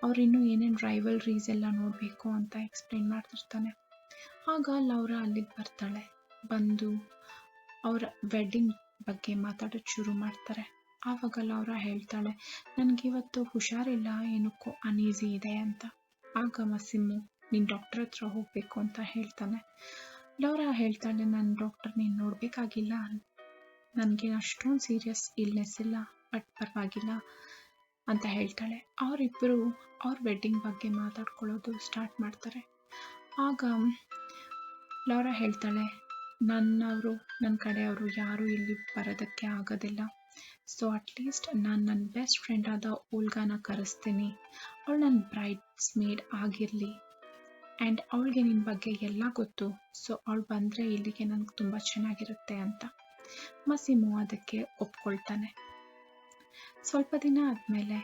ಅವರಿನ್ನೂ ಏನೇನು ರೈವಲ್ರೀಸ್ ಎಲ್ಲ ನೋಡಬೇಕು ಅಂತ ಎಕ್ಸ್ಪ್ಲೇನ್ ಮಾಡ್ತಿರ್ತಾನೆ. ಆಗ ಲೌರಾ ಅಲ್ಲಿಗೆ ಬರ್ತಾಳೆ. ಬಂದು ಅವರ ವೆಡ್ಡಿಂಗ್ ಬಗ್ಗೆ ಮಾತಾಡೋದು ಶುರು ಮಾಡ್ತಾರೆ. ಆವಾಗ ಲೌರಾ ಹೇಳ್ತಾಳೆ, ನನಗಿವತ್ತು ಹುಷಾರಿಲ್ಲ, ಏನಕ್ಕೋ ಅನೀಸಿ ಇದೆ ಅಂತ. ಆಗ ಮಸಿಮೋ, ನೀನು ಡಾಕ್ಟರ್ ಹತ್ರ ಹೋಗಬೇಕು ಅಂತ ಹೇಳ್ತಾನೆ. ಲೌರಾ ಹೇಳ್ತಾಳೆ, ನಾನು ಡಾಕ್ಟರ್ ನೀನು ನೋಡಬೇಕಾಗಿಲ್ಲ, ನನಗೆ ಅಷ್ಟೊಂದು ಸೀರಿಯಸ್ ಇಲ್ನೆಸ್ ಇಲ್ಲ, ಬಟ್ ಪರವಾಗಿಲ್ಲ ಅಂತ ಹೇಳ್ತಾಳೆ. ಅವರಿಬ್ಬರು ಅವ್ರ ವೆಡ್ಡಿಂಗ್ ಬಗ್ಗೆ ಮಾತಾಡ್ಕೊಳ್ಳೋದು ಸ್ಟಾರ್ಟ್ ಮಾಡ್ತಾರೆ. ಆಗ ಲೌರಾ ಹೇಳ್ತಾಳೆ, ನನ್ನ ಕಡೆಯವರು ಯಾರೂ ಇಲ್ಲಿ ಬರೋದಕ್ಕೆ ಆಗೋದಿಲ್ಲ, ಸೊ ಅಟ್ಲೀಸ್ಟ್ ನಾನು ನನ್ನ ಬೆಸ್ಟ್ ಫ್ರೆಂಡ್ ಆದ ಓಲ್ಗಾನ ಕರೆಸ್ತೀನಿ, ಅವಳು ನನ್ನ ಬ್ರೈಡ್ಸ್ ಮೇಡ್ ಆಗಿರಲಿ, ಆ್ಯಂಡ್ ಅವಳಿಗೆ ನಿನ್ನ ಬಗ್ಗೆ ಎಲ್ಲ ಗೊತ್ತು, ಸೊ ಅವಳು ಬಂದರೆ ಇಲ್ಲಿಗೆ ನನಗೆ ತುಂಬ ಚೆನ್ನಾಗಿರುತ್ತೆ ಅಂತ. ಮಸಿಮೋ ಅದಕ್ಕೆ ಒಪ್ಕೊಳ್ತಾನೆ. ಸ್ವಲ್ಪ ದಿನ ಆದಮೇಲೆ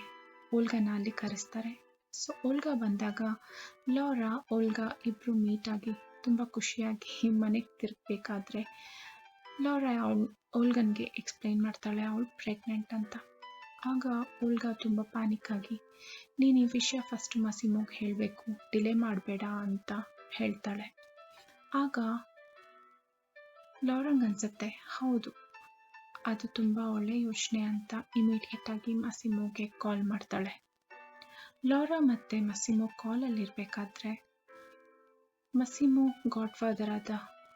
ಓಲ್ಗಾನ ಅಲ್ಲಿ ಕರೆಸ್ತಾರೆ. ಸೊ ಓಲ್ಗಾ ಬಂದಾಗ ಲೌರಾ ಓಲ್ಗಾ ಇಬ್ಬರು ಮೀಟಾಗಿ ತುಂಬ ಖುಷಿಯಾಗಿ ಮನೆಗೆ ತಿರುಗಬೇಕಾದ್ರೆ ಲೌರಾ ಓಲ್ಗನ್ಗೆ ಎಕ್ಸ್ಪ್ಲೈನ್ ಮಾಡ್ತಾಳೆ ಅವಳು ಪ್ರೆಗ್ನೆಂಟ್ ಅಂತ. ಆಗ ಓಲ್ಗಾ ತುಂಬ ಪ್ಯಾನಿಕ್ ಆಗಿ, ನೀನು ಈ ವಿಷಯ ಫಸ್ಟ್ ಮಸಿಮೋಗೆ ಹೇಳಬೇಕು, ಡಿಲೇ ಮಾಡಬೇಡ ಅಂತ ಹೇಳ್ತಾಳೆ. ಆಗ ಲೌರಂಗ್ ಅನ್ಸುತ್ತೆ, ಹೌದು ಅದು ತುಂಬ ಒಳ್ಳೆಯ ಯೋಚನೆ ಅಂತ ಇಮಿಡಿಯೇಟಾಗಿ ಮಸಿಮೋಗೆ ಕಾಲ್ ಮಾಡ್ತಾಳೆ. ಲೌರಾ ಮತ್ತು ಮಸಿಮೋ ಕಾಲಲ್ಲಿರಬೇಕಾದ್ರೆ ಮಸಿಮೋ ಗಾಡ್ ಫಾದರ್ ಆದ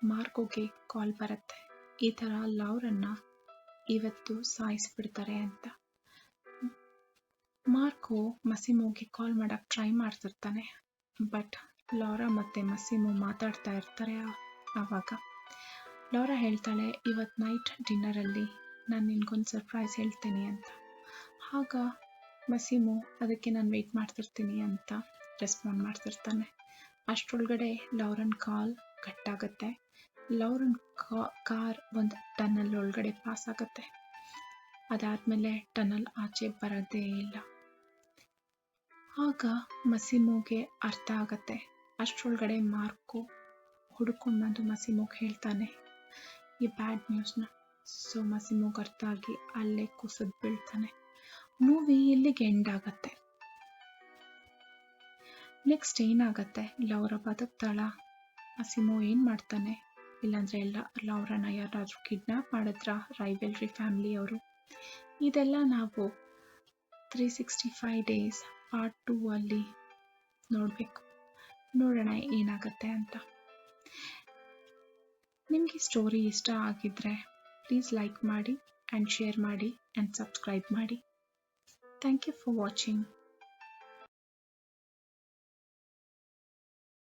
ಮಾರ್ಕೋಗೆ ಕಾಲ್ ಬರುತ್ತೆ, ಈ ಥರ ಲೌರನ್ನ ಇವತ್ತು ಸಾಯಿಸ್ಬಿಡ್ತಾರೆ ಅಂತ. ಮಾರ್ಕೋ ಮಸಿಮೋಗೆ ಕಾಲ್ ಮಾಡೋಕ್ಕೆ ಟ್ರೈ ಮಾಡ್ತಿರ್ತಾನೆ. ಬಟ್ ಲೌರಾ ಮತ್ತು ಮಸಿಮೋ ಮಾತಾಡ್ತಾ ಇರ್ತಾರೆ. ಆವಾಗ ಲೌರಾ ಹೇಳ್ತಾಳೆ, ಇವತ್ತು ನೈಟ್ ಡಿನ್ನರಲ್ಲಿ ನಾನು ನಿನ್ಗೊಂದು ಸರ್ಪ್ರೈಸ್ ಹೇಳ್ತೀನಿ ಅಂತ. ಆಗ ಮಸಿಮೋ ಅದಕ್ಕೆ ನಾನು ವೆಯ್ಟ್ ಮಾಡ್ತಿರ್ತೀನಿ ಅಂತ ರೆಸ್ಪಾಂಡ್ ಮಾಡ್ತಿರ್ತಾನೆ. ಅಷ್ಟರೊಳಗಡೆ ಲೌರನ್ ಕಾಲ್ ಕಟ್ಟಾಗುತ್ತೆ. ಲೌರನ್ ಕಾರ್ ಒಂದು ಟನಲ್ ಒಳಗಡೆ ಪಾಸ್ ಆಗುತ್ತೆ. ಅದಾದಮೇಲೆ ಟನಲ್ ಆಚೆ ಬರೋದೇ ಇಲ್ಲ. ಆಗ ಮಸಿಮೋಗೆ ಅರ್ಥ ಆಗತ್ತೆ. ಅಷ್ಟರೊಳಗಡೆ ಮಾರ್ಕೋ ಹುಡ್ಕೊಂಡು ಬಂದು ಮಸಿಮೋಗೆ ಹೇಳ್ತಾನೆ ಈ ಬ್ಯಾಡ್ ನ್ಯೂಸ್ನ. ಸೊ ಮಸಿಮೋಗೆ ಅರ್ಥ ಆಗಿ ಅಲ್ಲೇ ಕುಸಿದು ಬೀಳ್ತಾನೆ. ಮೂವಿ ಇಲ್ಲಿಗೆ ಎಂಡ್ ಆಗತ್ತೆ. ನೆಕ್ಸ್ಟ್ ಏನಾಗತ್ತೆ, ಲೌರಾ ಬದುಕ್ತಾಳ, ಮಸಿಮೋ ಏನು ಮಾಡ್ತಾನೆ, ಇಲ್ಲಾಂದರೆ ಲೌರಾನ ಯಾರಾದರೂ ಕಿಡ್ನ್ಯಾಪ್ ಮಾಡಿದ್ರ ರೈವಲ್ರಿ ಫ್ಯಾಮಿಲಿಯವರು, ಇದೆಲ್ಲ ನಾವು 365 ಡೇಸ್ ಪಾರ್ಟ್ 2 ಅಲ್ಲಿ ನೋಡಬೇಕು. ನೋಡೋಣ ಏನಾಗುತ್ತೆ ಅಂತ. ನಿಮಗೆ ಸ್ಟೋರಿ ಇಷ್ಟ ಆಗಿದ್ರೆ ಪ್ಲೀಸ್ ಲೈಕ್ ಮಾಡಿ ಆ್ಯಂಡ್ ಶೇರ್ ಮಾಡಿ ಆ್ಯಂಡ್ ಸಬ್ಸ್ಕ್ರೈಬ್ ಮಾಡಿ. Thank you for watching.